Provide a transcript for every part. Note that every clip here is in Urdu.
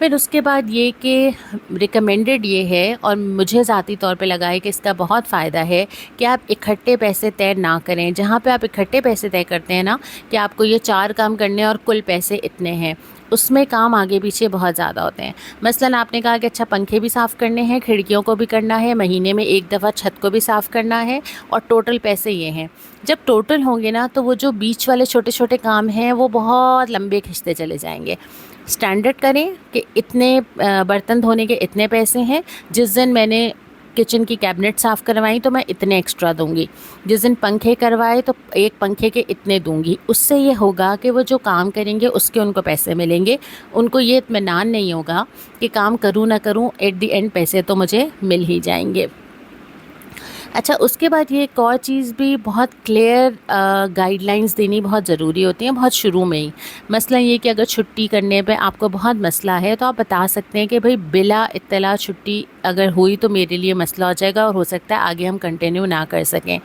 پھر اس کے بعد یہ کہ ریکمینڈڈ یہ ہے، اور مجھے ذاتی طور پہ لگا ہے کہ اس کا بہت فائدہ ہے، کہ آپ اکٹھے پیسے طے نہ کریں۔ جہاں پہ آپ اکٹھے پیسے طے کرتے ہیں نا کہ آپ کو یہ 4 کام کرنے ہیں اور کل پیسے اتنے ہیں، اس میں کام آگے پیچھے بہت زیادہ ہوتے ہیں۔ مثلاً آپ نے کہا کہ اچھا پنکھے بھی صاف کرنے ہیں، کھڑکیوں کو بھی کرنا ہے، مہینے میں ایک دفعہ چھت کو بھی صاف کرنا ہے، اور ٹوٹل پیسے یہ ہیں۔ جب ٹوٹل ہوں گے نا تو وہ جو بیچ والے چھوٹے چھوٹے کام ہیں وہ بہت لمبے کھنچتے چلے جائیں گے۔ اسٹینڈرڈ کریں کہ اتنے برتن دھونے کے اتنے پیسے ہیں، جس دن میں نے کچن کی کیبنٹ صاف کروائیں تو میں اتنے ایکسٹرا دوں گی، جس دن پنکھے کروائے تو ایک پنکھے کے اتنے دوں گی۔ اس سے یہ ہوگا کہ وہ جو کام کریں گے اس کے ان کو پیسے ملیں گے، ان کو یہ اطمینان نہیں ہوگا کہ کام کروں نہ کروں ایٹ دی اینڈ پیسے تو مجھے مل ہی جائیں گے۔ اچھا، اس کے بعد یہ ایک اور چیز بھی بہت کلیئر گائیڈ لائنز دینی بہت ضروری ہوتی ہیں بہت شروع میں ہی۔ مثلا یہ کہ اگر چھٹی کرنے پہ آپ کو بہت مسئلہ ہے تو آپ بتا سکتے ہیں کہ بھئی بلا اطلاع چھٹی اگر ہوئی تو میرے لیے مسئلہ ہو جائے گا، اور ہو سکتا ہے آگے ہم کنٹینیو نہ کر سکیں۔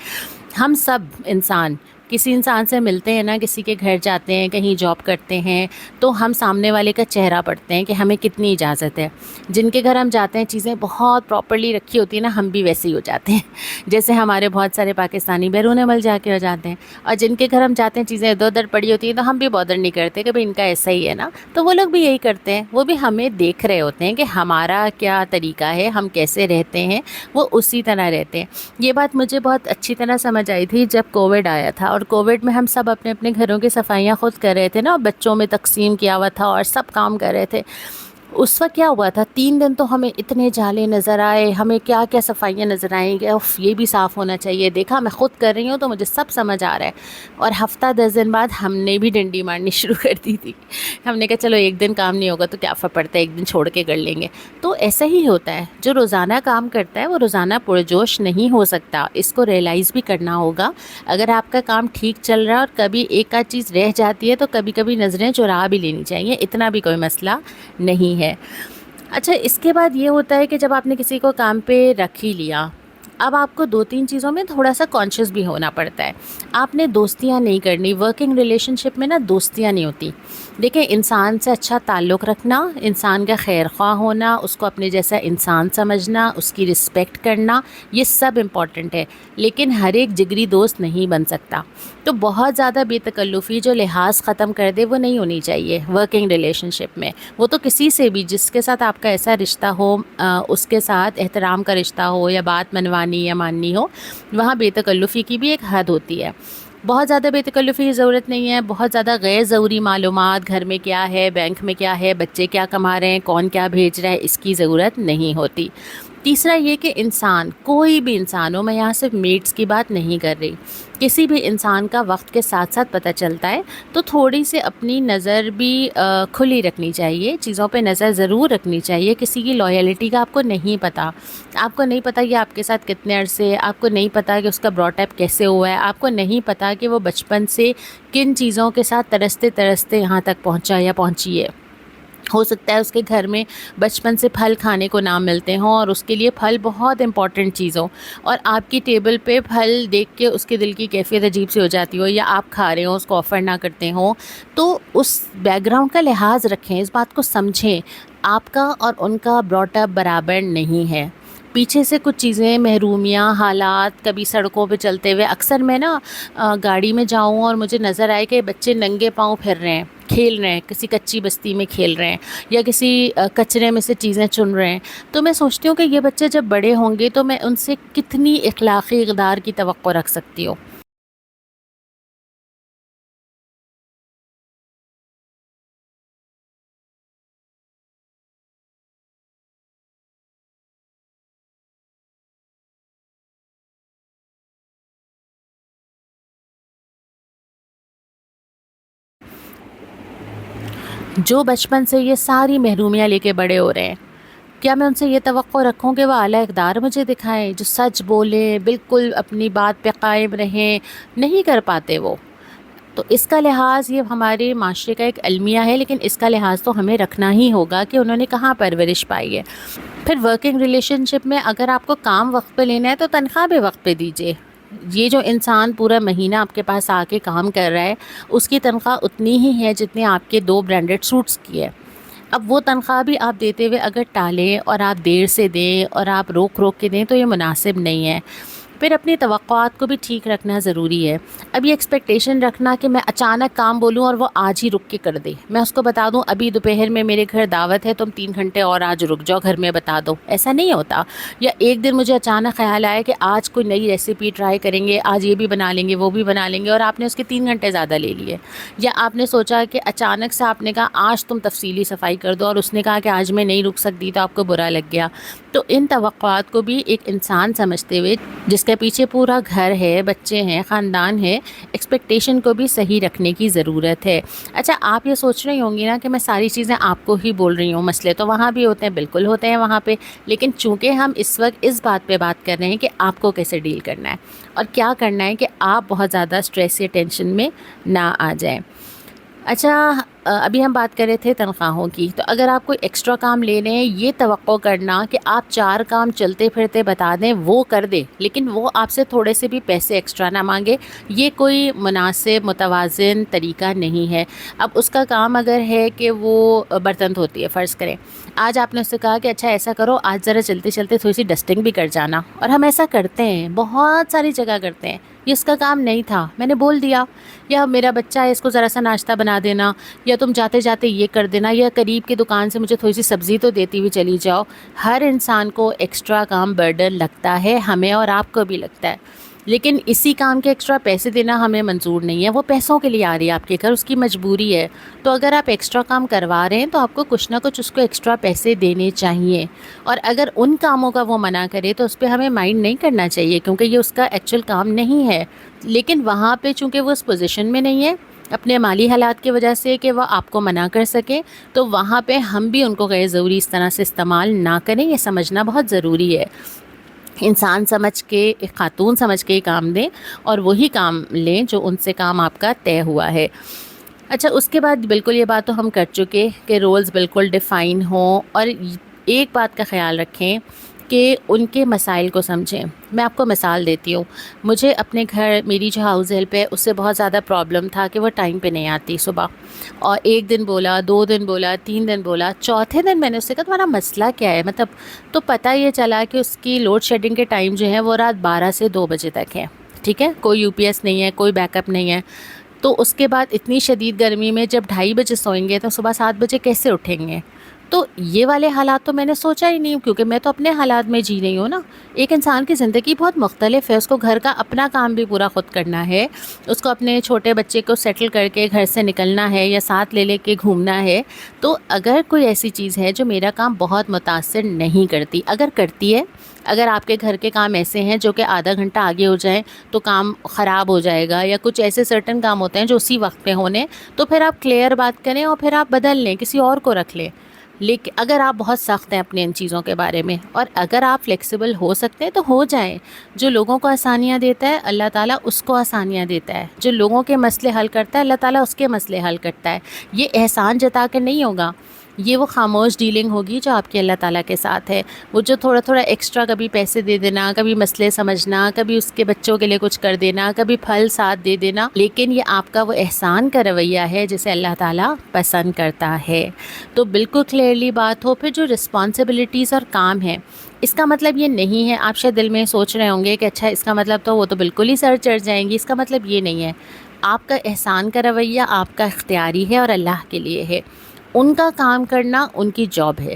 ہم سب انسان کسی انسان سے ملتے ہیں نا، کسی کے گھر جاتے ہیں، کہیں جاب کرتے ہیں، تو ہم سامنے والے کا چہرہ پڑھتے ہیں کہ ہمیں کتنی اجازت ہے۔ جن کے گھر ہم جاتے ہیں چیزیں بہت پراپرلی رکھی ہوتی ہیں نا، ہم بھی ویسے ہی ہو جاتے ہیں جیسے ہمارے بہت سارے پاکستانی بیرون ملک جا کے ہو جاتے ہیں۔ اور جن کے گھر ہم جاتے ہیں چیزیں ادھر ادھر پڑی ہوتی ہیں تو ہم بھی بادر نہیں کرتے کہ بھئی ان کا ایسا ہی ہے نا، تو وہ لوگ بھی یہی کرتے ہیں۔ وہ بھی ہمیں دیکھ رہے ہوتے ہیں کہ ہمارا کیا طریقہ ہے، ہم کیسے رہتے ہیں، وہ اسی طرح رہتے ہیں۔ یہ بات مجھے بہت اچھی طرح سمجھ آئی تھی جب کووڈ آیا تھا، اور کووڈ میں ہم سب اپنے اپنے گھروں کی صفائیاں خود کر رہے تھے نا، بچوں میں تقسیم کیا ہوا تھا اور سب کام کر رہے تھے۔ اس وقت کیا ہوا تھا، 3 دن تو ہمیں اتنے جالے نظر آئے، ہمیں کیا کیا صفائیاں نظر آئیں کہ اف یہ بھی صاف ہونا چاہیے، دیکھا میں خود کر رہی ہوں تو مجھے سب سمجھ آ رہا ہے۔ اور ہفتہ 10 دن بعد ہم نے بھی ڈنڈی مارنی شروع کر دی تھی۔ ہم نے کہا چلو ایک دن کام نہیں ہوگا تو کیا فرق پڑتا ہے، ایک دن چھوڑ کے کر لیں گے۔ تو ایسا ہی ہوتا ہے، جو روزانہ کام کرتا ہے وہ روزانہ پرجوش نہیں ہو سکتا، اس کو ریئلائز بھی کرنا ہوگا۔ اگر آپ کا کام ٹھیک چل رہا ہے اور کبھی ایک آدھ چیز رہ جاتی ہے تو کبھی کبھی نظریں چرا بھی لینی چاہیے، اتنا بھی کوئی مسئلہ نہیں ہے۔ اچھا، اس کے بعد یہ ہوتا ہے کہ جب آپ نے کسی کو کام پہ رکھ ہی لیا، اب آپ کو 2-3 چیزوں میں تھوڑا سا کانشیس بھی ہونا پڑتا ہے۔ آپ نے دوستیاں نہیں کرنی، ورکنگ ریلیشن شپ میں نا دوستیاں نہیں ہوتی۔ دیکھیں، انسان سے اچھا تعلق رکھنا، انسان کا خیر خواہ ہونا، اس کو اپنے جیسا انسان سمجھنا، اس کی رسپیکٹ کرنا، یہ سب امپورٹنٹ ہے، لیکن ہر ایک جگری دوست نہیں بن سکتا۔ تو بہت زیادہ بے تکلفی جو لحاظ ختم کر دے وہ نہیں ہونی چاہیے ورکنگ ریلیشن شپ میں۔ وہ تو کسی سے بھی جس کے ساتھ آپ کا ایسا رشتہ ہو، اس کے ساتھ احترام کا رشتہ ہو یا بات منوانی یا ماننی ہو، وہاں بے تکلفی کی بھی ایک حد ہوتی ہے۔ بہت زیادہ بے تکلفی کی ضرورت نہیں ہے، بہت زیادہ غیر ضروری معلومات، گھر میں کیا ہے، بینک میں کیا ہے، بچے کیا کما رہے ہیں، کون کیا بھیج رہا ہے، اس کی ضرورت نہیں ہوتی۔ تیسرا یہ کہ انسان، کوئی بھی انسان ہو، میں یہاں صرف میٹس کی بات نہیں کر رہی، کسی بھی انسان کا وقت کے ساتھ ساتھ پتہ چلتا ہے، تو تھوڑی سی اپنی نظر بھی کھلی رکھنی چاہیے، چیزوں پہ نظر ضرور رکھنی چاہیے۔ کسی کی لائلٹی کا آپ کو نہیں پتہ، آپ کو نہیں پتہ یہ آپ کے ساتھ کتنے عرصے، آپ کو نہیں پتہ کہ اس کا براٹ اپ کیسے ہوا ہے، آپ کو نہیں پتہ کہ وہ بچپن سے کن چیزوں کے ساتھ ترستے ترستے یہاں تک پہنچا یا پہنچی ہے۔ ہو سکتا ہے اس کے گھر میں بچپن سے پھل کھانے کو نہ ملتے ہوں اور اس کے لیے پھل بہت امپورٹنٹ چیز ہو، اور آپ کی ٹیبل پہ پھل دیکھ کے اس کے دل کی کیفیت عجیب سی ہو جاتی ہو، یا آپ کھا رہے ہوں اس کو آفر نہ کرتے ہوں، تو اس بیک گراؤنڈ کا لحاظ رکھیں، اس بات کو سمجھیں۔ آپ کا اور ان کا براٹ اپ برابر نہیں ہے، پیچھے سے کچھ چیزیں، محرومیاں، حالات، کبھی سڑکوں پہ چلتے ہوئے اکثر میں نا گاڑی میں جاؤں اور مجھے نظر آئے کہ بچے ننگے پاؤں پھر رہے ہیں، کھیل رہے ہیں، کسی کچی بستی میں کھیل رہے ہیں، یا کسی کچرے میں سے چیزیں چن رہے ہیں، تو میں سوچتی ہوں کہ یہ بچے جب بڑے ہوں گے تو میں ان سے کتنی اخلاقی اقدار کی توقع رکھ سکتی ہوں۔ جو بچپن سے یہ ساری محرومیاں لے کے بڑے ہو رہے ہیں، کیا میں ان سے یہ توقع رکھوں کہ وہ اعلیٰ اقدار مجھے دکھائیں، جو سچ بولیں، بالکل اپنی بات پہ قائم رہیں؟ نہیں کر پاتے وہ۔ تو اس کا لحاظ، یہ ہمارے معاشرے کا ایک المیہ ہے، لیکن اس کا لحاظ تو ہمیں رکھنا ہی ہوگا کہ انہوں نے کہاں پرورش پائی ہے۔ پھر ورکنگ ریلیشن شپ میں اگر آپ کو کام وقت پہ لینا ہے تو تنخواہ بھی وقت پہ دیجیے۔ یہ جو انسان پورا مہینہ آپ کے پاس آ کے کام کر رہا ہے، اس کی تنخواہ اتنی ہی ہے جتنی آپ کے 2 برانڈڈ سوٹس کی ہے۔ اب وہ تنخواہ بھی آپ دیتے ہوئے اگر ٹالیں اور آپ دیر سے دیں اور آپ روک کے دیں تو یہ مناسب نہیں ہے۔ پھر اپنی توقعات کو بھی ٹھیک رکھنا ضروری ہے۔ اب یہ ایکسپیکٹیشن رکھنا کہ میں اچانک کام بولوں اور وہ آج ہی رک کے کر دے، میں اس کو بتا دوں ابھی دوپہر میں میرے گھر دعوت ہے، تم 3 گھنٹے اور آج رک جاؤ، گھر میں بتا دو، ایسا نہیں ہوتا۔ یا ایک دن مجھے اچانک خیال آیا کہ آج کوئی نئی ریسیپی ٹرائی کریں گے، آج یہ بھی بنا لیں گے وہ بھی بنا لیں گے، اور آپ نے اس کے 3 گھنٹے زیادہ لے لیے۔ یا آپ نے سوچا کہ اچانک سے آپ نے کہا آج تم تفصیلی صفائی کر دو، اور اس نے کہا کہ آج میں نہیں رک سکتی، تو آپ کو برا لگ گیا۔ تو ان توقعات کو بھی ایک انسان سمجھتے ہوئے جس کے پیچھے پورا گھر ہے، بچے ہیں، خاندان ہے، ایکسپیکٹیشن کو بھی صحیح رکھنے کی ضرورت ہے۔ اچھا، آپ یہ سوچ رہی ہوں گی نا کہ میں ساری چیزیں آپ کو ہی بول رہی ہوں، مسئلے تو وہاں بھی ہوتے ہیں، بالکل ہوتے ہیں وہاں پہ، لیکن چونکہ ہم اس وقت اس بات پہ بات کر رہے ہیں کہ آپ کو کیسے ڈیل کرنا ہے اور کیا کرنا ہے کہ آپ بہت زیادہ اسٹریس یا ٹینشن میں نہ آ جائیں۔ اچھا، ابھی ہم بات کر رہے تھے تنخواہوں کی، تو اگر آپ کوئی ایکسٹرا کام لے لیں، یہ توقع کرنا کہ آپ 4 کام چلتے پھرتے بتا دیں وہ کر دے، لیکن وہ آپ سے تھوڑے سے بھی پیسے ایکسٹرا نہ مانگے، یہ کوئی مناسب متوازن طریقہ نہیں ہے۔ اب اس کا کام اگر ہے کہ وہ برتن دھوتی ہے، فرض کریں آج آپ نے اس سے کہا کہ اچھا ایسا کرو، آج ذرا چلتے چلتے تھوڑی سی ڈسٹنگ بھی کر جانا، اور ہم ایسا کرتے ہیں، بہت ساری جگہ کرتے ہیں، یہ اس کا کام نہیں تھا، میں نے بول دیا۔ یا میرا بچہ ہے، اس کو ذرا سا ناشتہ بنا دینا، یا تم جاتے جاتے یہ کر دینا، یا قریب کی دکان سے مجھے تھوڑی سی سبزی تو دیتی ہوئی چلی جاؤ۔ ہر انسان کو ایکسٹرا کام برڈن لگتا ہے، ہمیں اور آپ کو بھی لگتا ہے، لیکن اسی کام کے ایکسٹرا پیسے دینا ہمیں منظور نہیں ہے۔ وہ پیسوں کے لیے آ رہی ہے آپ کے گھر، اس کی مجبوری ہے، تو اگر آپ ایکسٹرا کام کروا رہے ہیں تو آپ کو کچھ نہ کچھ اس کو ایکسٹرا پیسے دینے چاہیے۔ اور اگر ان کاموں کا وہ منع کرے تو اس پہ ہمیں مائنڈ نہیں کرنا چاہیے، کیونکہ یہ اس کا ایکچوئل کام نہیں ہے، لیکن وہاں پہ چونکہ وہ اس پوزیشن میں نہیں ہے اپنے مالی حالات کی وجہ سے کہ وہ آپ کو منع کر سکے، تو وہاں پہ ہم بھی ان کو غیر ضروری اس طرح سے استعمال نہ کریں، یہ سمجھنا بہت ضروری ہے۔ انسان سمجھ کے، ایک خاتون سمجھ کے کام دیں اور وہی کام لیں جو ان سے کام آپ کا طے ہوا ہے۔ اچھا، اس کے بعد بالکل یہ بات تو ہم کر چکے کہ رولز بالکل ڈیفائن ہوں، اور ایک بات کا خیال رکھیں کہ ان کے مسائل کو سمجھیں۔ میں آپ کو مثال دیتی ہوں، مجھے اپنے گھر میری جو ہاؤس ہیلپ ہے اس سے بہت زیادہ پرابلم تھا کہ وہ ٹائم پہ نہیں آتی صبح، اور 1 دن بولا، 2 دن بولا، 3 دن بولا، چوتھے دن میں نے اس سے کہا تمہارا مسئلہ کیا ہے، مطلب تو پتہ یہ چلا کہ اس کی لوڈ شیڈنگ کے ٹائم جو ہے وہ رات 12 سے 2 بجے تک ہے، ٹھیک ہے، کوئی یو پی ایس نہیں ہے، کوئی بیک اپ نہیں ہے۔ تو اس کے بعد اتنی شدید گرمی میں جب 2:30 بجے سوئیں گے تو صبح 7 بجے کیسے اٹھیں گے؟ تو یہ والے حالات تو میں نے سوچا ہی نہیں، کیونکہ میں تو اپنے حالات میں جی رہی ہوں نا۔ ایک انسان کی زندگی بہت مختلف ہے، اس کو گھر کا اپنا کام بھی پورا خود کرنا ہے، اس کو اپنے چھوٹے بچے کو سیٹل کر کے گھر سے نکلنا ہے یا ساتھ لے کے گھومنا ہے۔ تو اگر کوئی ایسی چیز ہے جو میرا کام بہت متاثر نہیں کرتی، اگر کرتی ہے، اگر آپ کے گھر کے کام ایسے ہیں جو کہ آدھا گھنٹہ آگے ہو جائیں تو کام خراب ہو جائے گا، یا کچھ ایسے سرٹن کام ہوتے ہیں جو اسی وقت پہ ہونے، تو پھر آپ کلیئر بات کریں اور پھر آپ بدل لیں، کسی اور کو رکھ لیں۔ لیکن اگر آپ بہت سخت ہیں اپنے ان چیزوں کے بارے میں، اور اگر آپ فلیکسیبل ہو سکتے ہیں تو ہو جائیں۔ جو لوگوں کو آسانیاں دیتا ہے اللہ تعالیٰ اس کو آسانیاں دیتا ہے، جو لوگوں کے مسئلے حل کرتا ہے اللہ تعالیٰ اس کے مسئلے حل کرتا ہے۔ یہ احسان جتا کر نہیں ہوگا، یہ وہ خاموش ڈیلنگ ہوگی جو آپ کے اللہ تعالیٰ کے ساتھ ہے۔ وہ جو تھوڑا تھوڑا ایکسٹرا کبھی پیسے دے دینا، کبھی مسئلے سمجھنا، کبھی اس کے بچوں کے لیے کچھ کر دینا، کبھی پھل ساتھ دے دینا، لیکن یہ آپ کا وہ احسان کا رویہ ہے جسے اللہ تعالیٰ پسند کرتا ہے۔ تو بالکل کلیئرلی بات ہو۔ پھر جو رسپانسبلٹیز اور کام ہے، اس کا مطلب یہ نہیں ہے، آپ شاید دل میں سوچ رہے ہوں گے کہ اچھا اس کا مطلب تو وہ تو بالکل ہی سر چڑھ جائیں گی، اس کا مطلب یہ نہیں ہے۔ آپ کا احسان کا رویہ آپ کا اختیاری ہے اور اللہ کے لیے ہے، ان کا کام کرنا ان کی جاب ہے،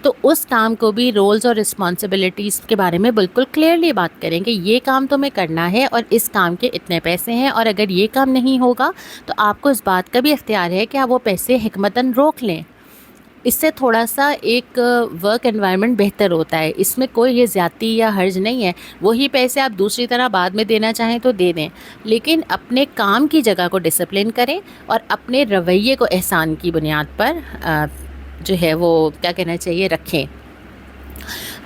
تو اس کام کو بھی رولز اور رسپانسبلٹیز کے بارے میں بالکل کلیئرلی بات کریں کہ یہ کام تمہیں کرنا ہے اور اس کام کے اتنے پیسے ہیں، اور اگر یہ کام نہیں ہوگا تو آپ کو اس بات کا بھی اختیار ہے کہ آپ وہ پیسے حکمتاً روک لیں۔ اس سے تھوڑا سا ایک ورک انوائرمنٹ بہتر ہوتا ہے، اس میں کوئی یہ زیادتی یا حرج نہیں ہے۔ وہی پیسے آپ دوسری طرح بعد میں دینا چاہیں تو دے دیں، لیکن اپنے کام کی جگہ کو ڈسپلن کریں اور اپنے رویے کو احسان کی بنیاد پر جو ہے وہ کیا کہنا چاہیے رکھیں۔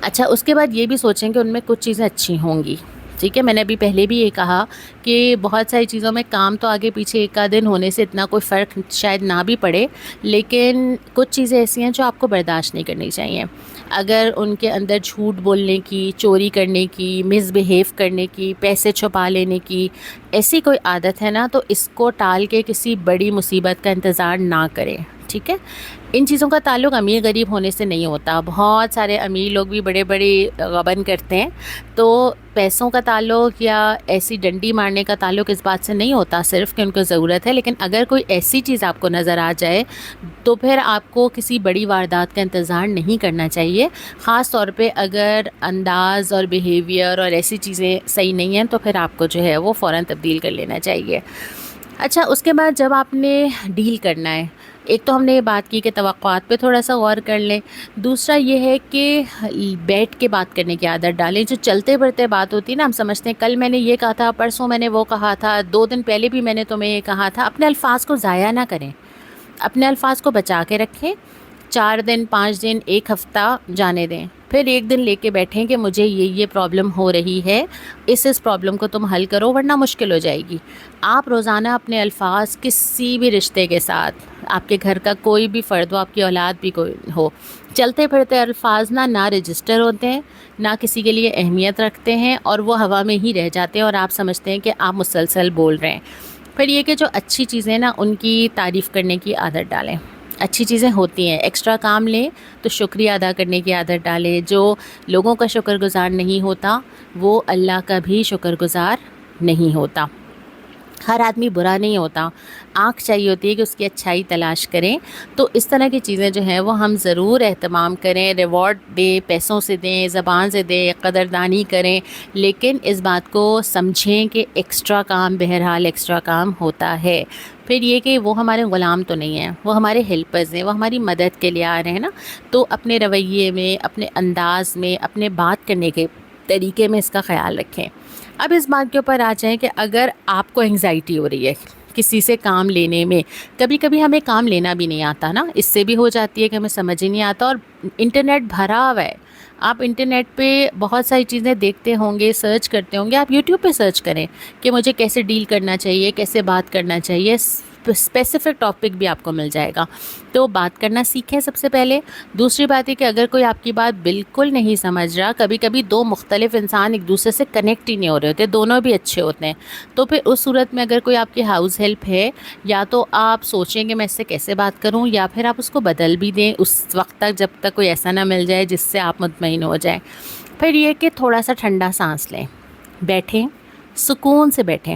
اچھا، اس کے بعد یہ بھی سوچیں کہ ان میں کچھ چیزیں اچھی ہوں گی، ٹھیک ہے۔ میں نے ابھی پہلے بھی یہ کہا کہ بہت ساری چیزوں میں کام تو آگے پیچھے ایک آدھ دن ہونے سے اتنا کوئی فرق شاید نہ بھی پڑے، لیکن کچھ چیزیں ایسی ہیں جو آپ کو برداشت نہیں کرنی چاہیے۔ اگر ان کے اندر جھوٹ بولنے کی، چوری کرنے کی، مس بیہیو کرنے کی، پیسے چھپا لینے کی ایسی کوئی عادت ہے نا، تو اس کو ٹال کے کسی بڑی مصیبت کا انتظار نہ کریں، ٹھیک ہے. ان چیزوں کا تعلق امیر غریب ہونے سے نہیں ہوتا. بہت سارے امیر لوگ بھی بڑے بڑے غبن کرتے ہیں. تو پیسوں کا تعلق یا ایسی ڈنڈی مارنے کا تعلق اس بات سے نہیں ہوتا صرف کہ ان کو ضرورت ہے. لیکن اگر کوئی ایسی چیز آپ کو نظر آ جائے تو پھر آپ کو کسی بڑی واردات کا انتظار نہیں کرنا چاہیے. خاص طور پہ اگر انداز اور بیہیویئر اور ایسی چیزیں صحیح نہیں ہیں تو پھر آپ کو جو ہے وہ فوراً تبدیل کر لینا چاہیے. اچھا، اس کے بعد جب آپ نے ڈیل کرنا ہے، ایک تو ہم نے یہ بات کی کہ توقعات پہ تھوڑا سا غور کر لیں. دوسرا یہ ہے کہ بیٹھ کے بات کرنے کی عادت ڈالیں. جو چلتے بڑھتے بات ہوتی ہے نا، ہم سمجھتے ہیں کل میں نے یہ کہا تھا، پرسوں میں نے وہ کہا تھا، 2 دن پہلے بھی میں نے تمہیں یہ کہا تھا. اپنے الفاظ کو ضائع نہ کریں، اپنے الفاظ کو بچا کے رکھیں. 4 دن 5 دن 1 ہفتہ جانے دیں، پھر ایک دن لے کے بیٹھیں کہ مجھے یہ پرابلم ہو رہی ہے، اس پرابلم کو تم حل کرو ورنہ مشکل ہو جائے گی. آپ روزانہ اپنے الفاظ کسی بھی رشتے کے ساتھ، آپ کے گھر کا کوئی بھی فرد ہو، آپ کی اولاد بھی کوئی ہو، چلتے پھرتے الفاظ نہ رجسٹر ہوتے ہیں، نہ کسی کے لیے اہمیت رکھتے ہیں، اور وہ ہوا میں ہی رہ جاتے ہیں اور آپ سمجھتے ہیں کہ آپ مسلسل بول رہے ہیں. پھر یہ کہ جو اچھی چیزیں نا ان کی تعریف کرنے کی عادت ڈالیں. اچھی چیزیں ہوتی ہیں، ایکسٹرا کام لیں تو شکریہ ادا کرنے کی عادت ڈالیں. جو لوگوں کا شکر گزار نہیں ہوتا وہ اللہ کا بھی شکر گزار نہیں ہوتا. ہر آدمی برا نہیں ہوتا، آنکھ چاہیے ہوتی ہے کہ اس کی اچھائی تلاش کریں. تو اس طرح کی چیزیں جو ہیں وہ ہم ضرور اہتمام کریں. ریوارڈ دیں، پیسوں سے دیں، زبان سے دیں، قدردانی کریں، لیکن اس بات کو سمجھیں کہ ایکسٹرا کام بہرحال ایکسٹرا کام ہوتا ہے. پھر یہ کہ وہ ہمارے غلام تو نہیں ہیں، وہ ہمارے ہیلپرز ہیں، وہ ہماری مدد کے لیے آ رہے ہیں نا. تو اپنے رویے میں، اپنے انداز میں، اپنے بات کرنے کے طریقے میں اس کا خیال رکھیں. اب اس بات کے اوپر آ جائیں کہ اگر آپ کو انگزائٹی ہو رہی ہے کسی سے کام لینے میں، کبھی کبھی ہمیں کام لینا بھی نہیں آتا نا، اس سے بھی ہو جاتی ہے کہ ہمیں سمجھ ہی نہیں آتا. اور انٹرنیٹ بھرا ہوا ہے، آپ انٹرنیٹ پہ بہت ساری چیزیں دیکھتے ہوں گے، سرچ کرتے ہوں گے. آپ یوٹیوب پہ سرچ کریں کہ مجھے کیسے ڈیل کرنا چاہیے، کیسے بات کرنا چاہیے. اسپیسیفک ٹاپک بھی آپ کو مل جائے گا. تو بات کرنا سیکھیں سب سے پہلے. دوسری بات ہے کہ اگر کوئی آپ کی بات بالکل نہیں سمجھ رہا، کبھی کبھی 2 مختلف انسان ایک دوسرے سے کنیکٹ ہی نہیں ہو رہے ہوتے، دونوں بھی اچھے ہوتے ہیں، تو پھر اس صورت میں اگر کوئی آپ کی ہاؤس ہیلپ ہے، یا تو آپ سوچیں کہ میں اس سے کیسے بات کروں، یا پھر آپ اس کو بدل بھی دیں اس وقت تک جب تک کوئی ایسا نہ مل جائے جس سے آپ مطمئن ہو جائیں. پھر یہ کہ تھوڑا سا ٹھنڈا سانس لیں، بیٹھیں، سکون سے بیٹھیں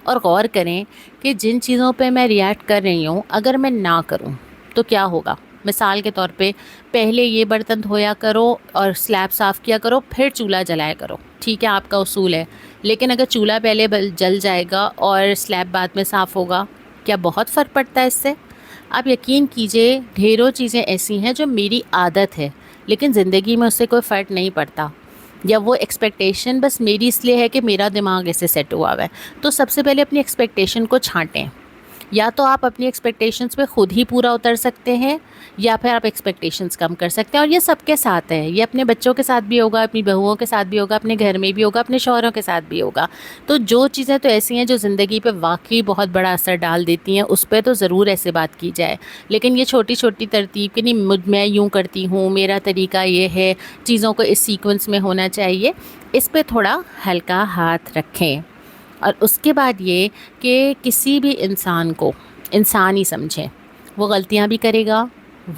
اور غور کریں کہ جن چیزوں پہ میں ریئیکٹ کر رہی ہوں اگر میں نہ کروں تو کیا ہوگا. مثال کے طور پہ پہلے یہ برتن دھویا کرو اور سلیب صاف کیا کرو، پھر چولہا جلایا کرو. ٹھیک ہے، آپ کا اصول ہے، لیکن اگر چولہا پہلے جل جائے گا اور سلیب بعد میں صاف ہوگا، کیا بہت فرق پڑتا ہے اس سے؟ آپ یقین کیجئے ڈھیروں چیزیں ایسی ہیں جو میری عادت ہے لیکن زندگی میں اس سے کوئی فرق نہیں پڑتا، یا وہ ایکسپیکٹیشن بس میری اس لیے ہے کہ میرا دماغ ایسے سیٹ ہوا ہوا ہے. تو سب سے پہلے اپنی ایکسپیکٹیشن کو چھانٹیں. یا تو آپ اپنی ایکسپیکٹیشنز پہ خود ہی پورا اتر سکتے ہیں، یا پھر آپ ایکسپیکٹیشنز کم کر سکتے ہیں. اور یہ سب کے ساتھ ہے، یہ اپنے بچوں کے ساتھ بھی ہوگا، اپنی بہوؤں کے ساتھ بھی ہوگا، اپنے گھر میں بھی ہوگا، اپنے شوہروں کے ساتھ بھی ہوگا. تو جو چیزیں تو ایسی ہیں جو زندگی پہ واقعی بہت بڑا اثر ڈال دیتی ہیں، اس پہ تو ضرور ایسے بات کی جائے. لیکن یہ چھوٹی چھوٹی ترتیب کہ نہیں میں یوں کرتی ہوں، میرا طریقہ یہ ہے، چیزوں کو اس سیکوینس میں ہونا چاہیے، اس پہ تھوڑا ہلکا ہاتھ رکھیں. اور اس کے بعد یہ کہ کسی بھی انسان کو انسان ہی سمجھیں. وہ غلطیاں بھی کرے گا،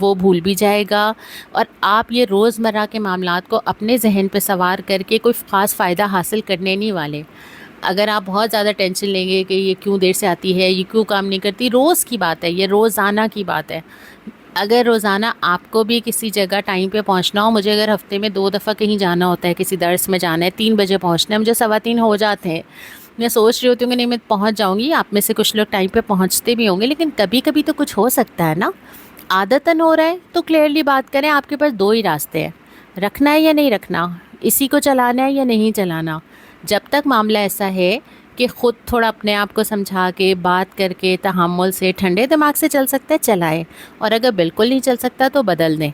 وہ بھول بھی جائے گا، اور آپ یہ روزمرہ کے معاملات کو اپنے ذہن پہ سوار کر کے کوئی خاص فائدہ حاصل کرنے نہیں والے. اگر آپ بہت زیادہ ٹینشن لیں گے کہ یہ کیوں دیر سے آتی ہے، یہ کیوں کام نہیں کرتی، روز کی بات ہے، یہ روزانہ کی بات ہے. اگر روزانہ آپ کو بھی کسی جگہ ٹائم پہ پہنچنا ہو، مجھے اگر ہفتے میں 2 دفعہ کہیں جانا ہوتا ہے، کسی درس میں جانا ہے، 3 بجے پہنچنا ہے، مجھے 3:15 ہو جاتے ہیں. میں سوچ رہی ہوتی ہوں کہ نہیں میں پہنچ جاؤں گی. آپ میں سے کچھ لوگ ٹائم پہ پہنچتے بھی ہوں گے، لیکن کبھی کبھی تو کچھ ہو سکتا ہے نا، عادتاً ہو رہا ہے تو کلیئرلی بات کریں. آپ کے پاس 2 ہی راستے ہیں، رکھنا ہے یا نہیں رکھنا، اسی کو چلانا ہے یا نہیں چلانا. جب تک معاملہ ایسا ہے کہ خود تھوڑا اپنے آپ کو سمجھا کے بات کر کے تحمل سے ٹھنڈے دماغ سے چل سکتا ہے چلائیں، اور اگر بالکل نہیں چل سکتا تو بدل دیں.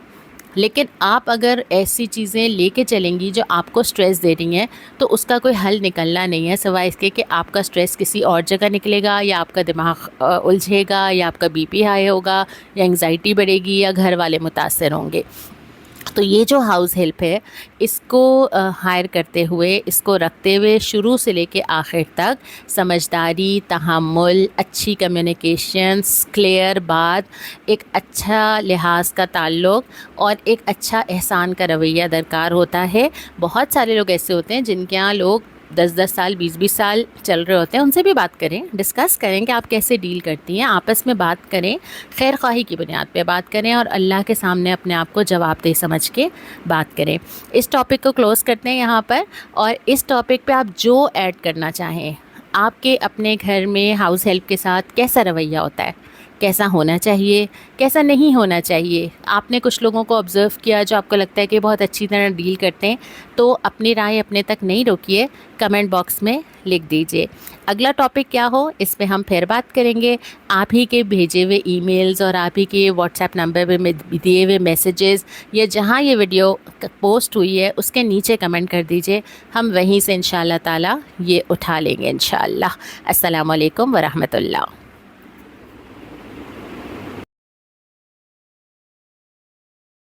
لیکن آپ اگر ایسی چیزیں لے کے چلیں گی جو آپ کو سٹریس دے رہی ہیں تو اس کا کوئی حل نکلنا نہیں ہے سوائے اس کے کہ آپ کا سٹریس کسی اور جگہ نکلے گا، یا آپ کا دماغ الجھے گا، یا آپ کا بی پی ہائی ہوگا، یا انگزائٹی بڑھے گی، یا گھر والے متاثر ہوں گے. تو یہ جو ہاؤس ہیلپ ہے اس کو ہائر کرتے ہوئے، اس کو رکھتے ہوئے شروع سے لے کے آخر تک سمجھداری، تحمل، اچھی کمیونیکیشنس، کلیئر بات، ایک اچھا لحاظ کا تعلق اور ایک اچھا احسان کا رویہ درکار ہوتا ہے۔ بہت سارے لوگ ایسے ہوتے ہیں جن کے یہاں لوگ 10 سال 20 سال چل رہے ہوتے ہیں، ان سے بھی بات کریں، ڈسکس کریں کہ آپ کیسے ڈیل کرتی ہیں، آپس میں بات کریں، خیر خواہی کی بنیاد پہ بات کریں اور اللہ کے سامنے اپنے آپ کو جواب دہ سمجھ کے بات کریں۔ اس ٹاپک کو کلوز کرتے ہیں یہاں پر، اور اس ٹاپک پہ آپ جو ایڈ کرنا چاہیں، آپ کے اپنے گھر میں ہاؤس ہیلپ کے ساتھ کیسا رویہ ہوتا ہے، کیسا ہونا چاہیے، کیسا نہیں ہونا چاہیے، آپ نے کچھ لوگوں کو آبزرو کیا جو آپ کو لگتا ہے کہ بہت اچھی طرح ڈیل کرتے ہیں، تو اپنی رائے اپنے تک نہیں روکیے، کمنٹ باکس میں لکھ دیجئے۔ اگلا ٹاپک کیا ہو اس پہ ہم پھر بات کریں گے۔ آپ ہی کے بھیجے ہوئے ای میلز اور آپ ہی کے واٹس ایپ نمبر پہ دیے ہوئے میسیجز یا جہاں یہ ویڈیو پوسٹ ہوئی ہے اس کے نیچے کمنٹ کر دیجئے، ہم وہیں سے انشاءاللہ تعالی یہ اٹھا لیں گے انشاءاللہ۔ السلام علیکم ورحمۃ اللہ۔